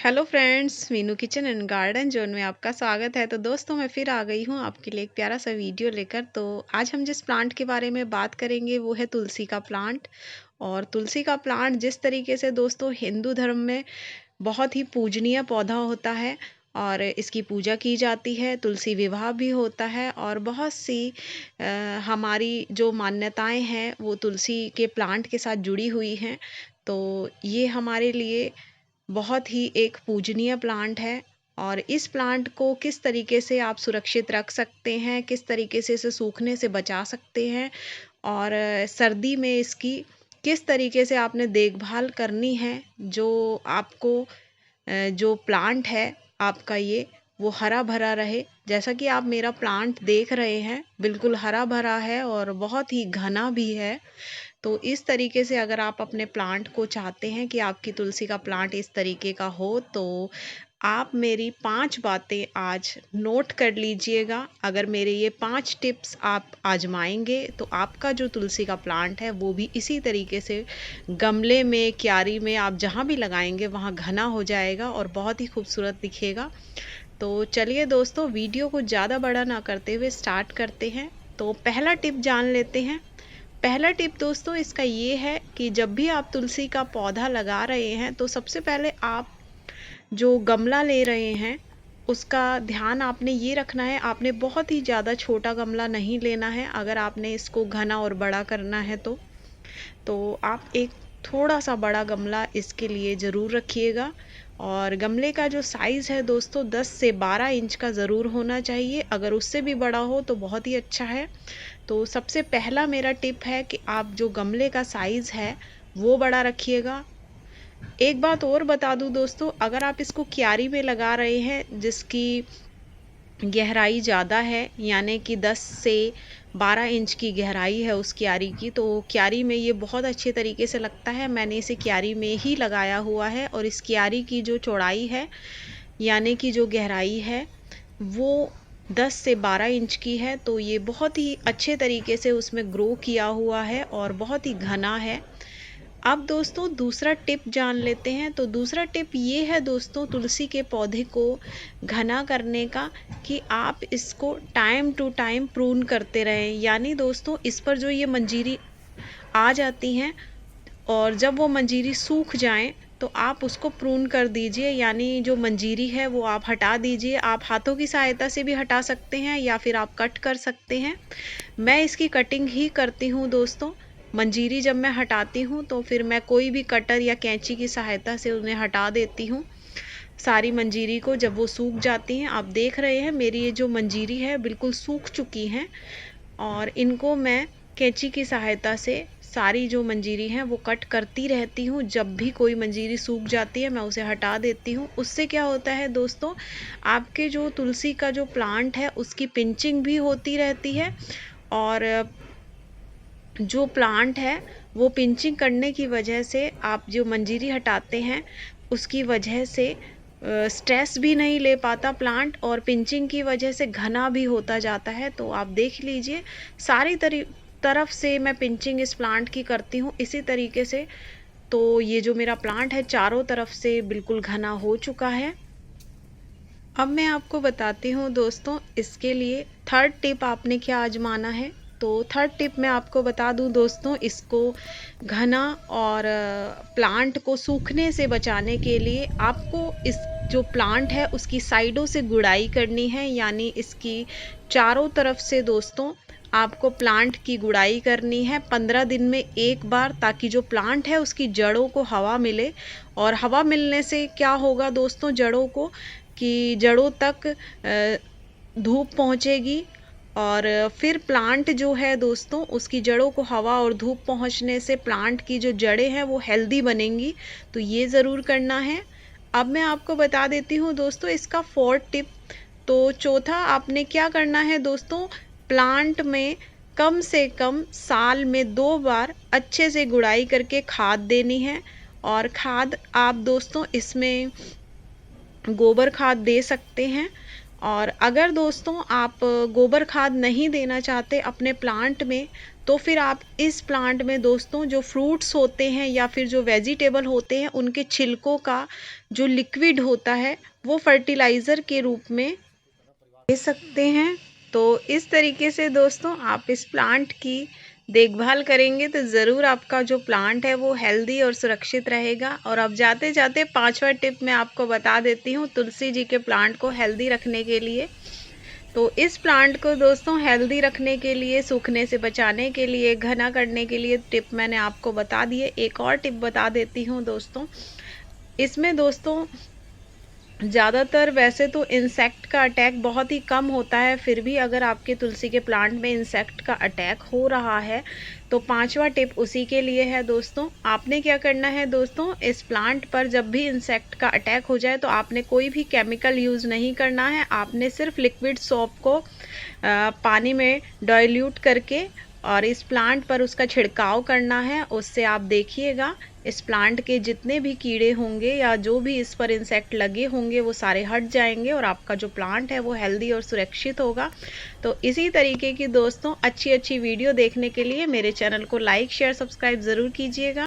Hello friends, Meenu kitchen and garden zone में आपका स्वागत है। तो दोस्तों, मैं फिर आ गई हूँ आपके लिए एक प्यारा सा वीडियो लेकर। तो आज हम जिस प्लांट के बारे में बात करेंगे वो है तुलसी का प्लांट। और तुलसी का प्लांट जिस तरीके से दोस्तों हिंदू धर्म में बहुत ही पूजनीय पौधा होता है और इसकी पूजा की जाती है। तुलसी विवाह भी होता है और बहुत सी हमारी जो मान्यताएं हैं वो तुलसी के प्लांट के साथ जुड़ी हुई हैं। तो ये हमारे लिए बहुत ही एक पूजनीय प्लांट है। और इस प्लांट को किस तरीके से आप सुरक्षित रख सकते हैं, किस तरीके से इसे सूखने से बचा सकते हैं और सर्दी में इसकी किस तरीके से आपने देखभाल करनी है, जो आपको जो प्लांट है आपका ये वो हरा भरा रहे। जैसा कि आप मेरा प्लांट देख रहे हैं, बिल्कुल हरा भरा है और बहुत ही घना भी है। तो इस तरीके से अगर आप अपने प्लांट को चाहते हैं कि आपकी तुलसी का प्लांट इस तरीके का हो, तो आप मेरी 5 बातें आज नोट कर लीजिएगा। अगर मेरे ये 5 टिप्स आप आजमाएंगे तो आपका जो तुलसी का प्लांट है वो भी इसी तरीके से गमले में, क्यारी में, आप जहाँ भी लगाएंगे वहाँ घना हो जाएगा और बहुत ही खूबसूरत दिखेगा। तो चलिए दोस्तों, वीडियो को ज़्यादा बड़ा ना करते हुए स्टार्ट करते हैं। तो पहला टिप जान लेते हैं। पहला टिप दोस्तों इसका ये है कि जब भी आप तुलसी का पौधा लगा रहे हैं तो सबसे पहले आप जो गमला ले रहे हैं उसका ध्यान आपने ये रखना है, आपने बहुत ही ज़्यादा छोटा गमला नहीं लेना है। अगर आपने इसको घना और बड़ा करना है तो आप एक थोड़ा सा बड़ा गमला इसके लिए ज़रूर रखिएगा। और गमले का जो साइज़ है दोस्तों 10 से 12 इंच का ज़रूर होना चाहिए। अगर उससे भी बड़ा हो तो बहुत ही अच्छा है। तो सबसे पहला मेरा टिप है कि आप जो गमले का साइज़ है वो बड़ा रखिएगा। एक बात और बता दूं दोस्तों, अगर आप इसको क्यारी में लगा रहे हैं जिसकी गहराई ज़्यादा है, यानी कि 10 से 12 इंच की गहराई है उस क्यारी की, तो क्यारी में ये बहुत अच्छे तरीके से लगता है। मैंने इसे क्यारी में ही लगाया हुआ है और इस क्यारी की जो चौड़ाई है यानी कि जो गहराई है वो 10 से 12 इंच की है। तो ये बहुत ही अच्छे तरीके से उसमें ग्रो किया हुआ है और बहुत ही घना है। अब दोस्तों दूसरा टिप जान लेते हैं। तो दूसरा टिप ये है दोस्तों तुलसी के पौधे को घना करने का, कि आप इसको टाइम टू टाइम प्रून करते रहें। यानी दोस्तों इस पर जो ये मंजीरी आ जाती हैं और जब वो मंजीरी सूख जाएं तो आप उसको प्रून कर दीजिए, यानी जो मंजीरी है वो आप हटा दीजिए। आप हाथों की सहायता से भी हटा सकते हैं या फिर आप कट कर सकते हैं। मैं इसकी कटिंग ही करती हूँ दोस्तों। मंजीरी जब मैं हटाती हूँ तो फिर मैं कोई भी कटर या कैंची की सहायता से उन्हें हटा देती हूँ सारी मंजीरी को। जब वो सूख जाती हैं, आप देख रहे हैं मेरी ये जो मंजीरी है बिल्कुल सूख चुकी हैं और इनको मैं कैंची की सहायता से सारी जो मंजीरी हैं वो कट करती रहती हूँ। जब भी कोई मंजीरी सूख जाती है मैं उसे हटा देती हूँ। उससे क्या होता है दोस्तों, आपके जो तुलसी का जो प्लांट है उसकी पिंचिंग भी होती रहती है और जो प्लांट है वो पिंचिंग करने की वजह से, आप जो मंजीरी हटाते हैं उसकी वजह से स्ट्रेस भी नहीं ले पाता प्लांट और पिंचिंग की वजह से घना भी होता जाता है। तो आप देख लीजिए सारी तरफ से मैं पिंचिंग इस प्लांट की करती हूँ इसी तरीके से। तो ये जो मेरा प्लांट है चारों तरफ से बिल्कुल घना हो चुका है। अब मैं आपको बताती हूँ दोस्तों इसके लिए थर्ड टिप आपने क्या आजमाना है। तो थर्ड टिप मैं आपको बता दूँ दोस्तों, इसको घना और प्लांट को सूखने से बचाने के लिए आपको इस जो प्लांट है उसकी साइडों से गुड़ाई करनी है। यानी इसकी चारों तरफ से दोस्तों आपको प्लांट की गुड़ाई करनी है 15 दिन में एक बार, ताकि जो प्लांट है उसकी जड़ों को हवा मिले। और हवा मिलने से क्या होगा दोस्तों, जड़ों को कि जड़ों तक धूप पहुँचेगी और फिर प्लांट जो है दोस्तों उसकी जड़ों को हवा और धूप पहुँचने से प्लांट की जो जड़ें हैं वो हेल्दी बनेंगी। तो ये ज़रूर करना है। अब मैं आपको बता देती हूँ दोस्तों इसका फोर्थ टिप। तो चौथा आपने क्या करना है दोस्तों, प्लांट में कम से कम साल में 2 बार अच्छे से गुड़ाई करके खाद देनी है। और खाद आप दोस्तों इसमें गोबर खाद दे सकते हैं। और अगर दोस्तों आप गोबर खाद नहीं देना चाहते अपने प्लांट में, तो फिर आप इस प्लांट में दोस्तों जो फ्रूट्स होते हैं या फिर जो वेजिटेबल होते हैं उनके छिलकों का जो लिक्विड होता है वो फर्टिलाइज़र के रूप में दे सकते हैं। तो इस तरीके से दोस्तों आप इस प्लांट की देखभाल करेंगे तो ज़रूर आपका जो प्लांट है वो हेल्दी और सुरक्षित रहेगा। और अब जाते जाते 5वां टिप मैं आपको बता देती हूँ तुलसी जी के प्लांट को हेल्दी रखने के लिए। तो इस प्लांट को दोस्तों हेल्दी रखने के लिए, सूखने से बचाने के लिए, घना करने के लिए टिप मैंने आपको बता दी है। एक और टिप बता देती हूँ दोस्तों। इसमें दोस्तों ज़्यादातर वैसे तो इंसेक्ट का अटैक बहुत ही कम होता है, फिर भी अगर आपके तुलसी के प्लांट में इंसेक्ट का अटैक हो रहा है तो 5वां टिप उसी के लिए है दोस्तों। आपने क्या करना है दोस्तों, इस प्लांट पर जब भी इंसेक्ट का अटैक हो जाए तो आपने कोई भी केमिकल यूज़ नहीं करना है। आपने सिर्फ लिक्विड सोप को पानी में डाइल्यूट करके और इस प्लांट पर उसका छिड़काव करना है। उससे आप देखिएगा इस प्लांट के जितने भी कीड़े होंगे या जो भी इस पर इंसेक्ट लगे होंगे वो सारे हट जाएंगे और आपका जो प्लांट है वो हेल्दी और सुरक्षित होगा। तो इसी तरीके की दोस्तों अच्छी अच्छी वीडियो देखने के लिए मेरे चैनल को लाइक शेयर सब्सक्राइब ज़रूर कीजिएगा।